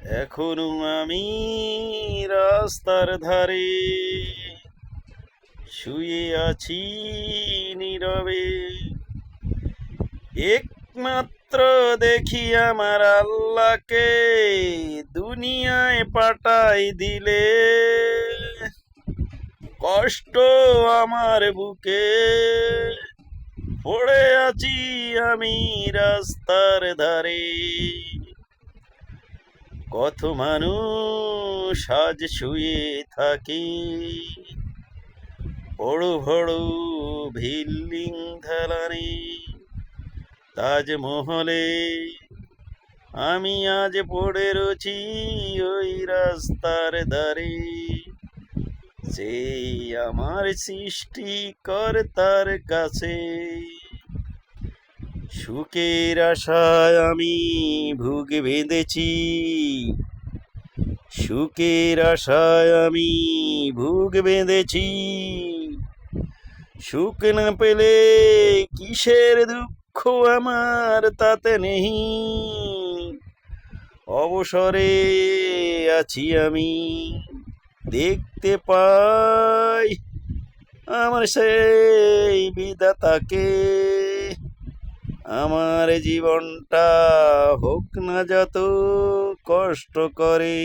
এখনো আমি রাস্তার ধারে শুয়ে আছি নীরবে। একমাত্র দেখি আমার আল্লাহকে দুনিয়ায় পাঠাই দিলে। কষ্ট আমার বুকে, পড়ে আছি আমি রাস্তার ধারে। কত মানুষ আজ শুয়ে থাকে বড় বড় বিল্ডিং ধালানে, তাজমহলে। আমি আজ পড়ে রয়েছি ওই রাস্তার ধারে। সেই আমার সৃষ্টিকর্তার কাছে সুখের আশায় আমি বুক বেঁধেছি। সুখের আশায় আমি বুক বেঁধেছি। সুখ না পেলে কিসের দুঃখ আমার তাতে নেই। অবসরে আছি আমি, দেখতে পাই আমার সেই বিধাতাকে। আমার জীবনটা হোক না যত কষ্ট করে,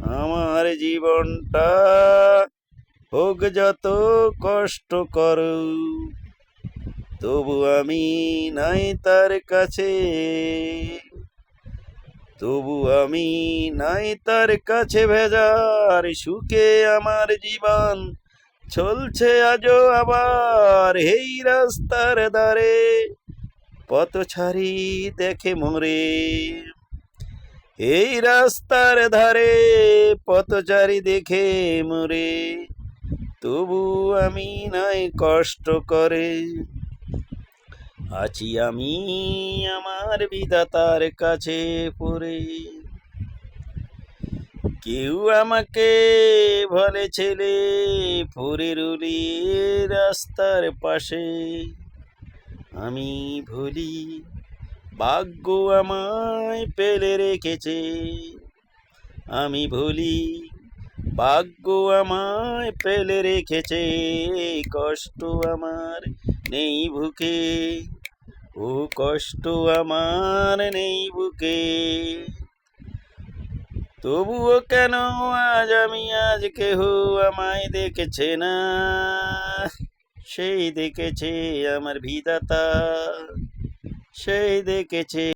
আমার জীবনটা হোক যত কষ্ট করো, তবু আমি নাই তার কাছে। তবু আমি নাই তার কাছে ভেজার সুখে আমার জীবন চলছে আজও আবার এই রাস্তার ধারে। পথচারী দেখে মোরে এই রাস্তার ধারে, পথচারী দেখে মোরে, তবু আমি নাই কষ্ট করে। আছি আমি আমার বিধাতার কাছে পড়ে। কেউ আমাকে বলে ছেলে পড়ে রুলি রাস্তার পাশে। আমি ভুলি ভাগ্য আমায় পেলে রেখেছে। আমি ভুলি ভাগ্য আমায় পেলে রেখেছে। কষ্ট আমার নেই বুকে, ও কষ্ট আমার নেই বুকে। তবুও কেন আজ কেহ আমায় দেখেছে না। সেই দেখেছে আমার বিধাতা, সেই দেখেছে।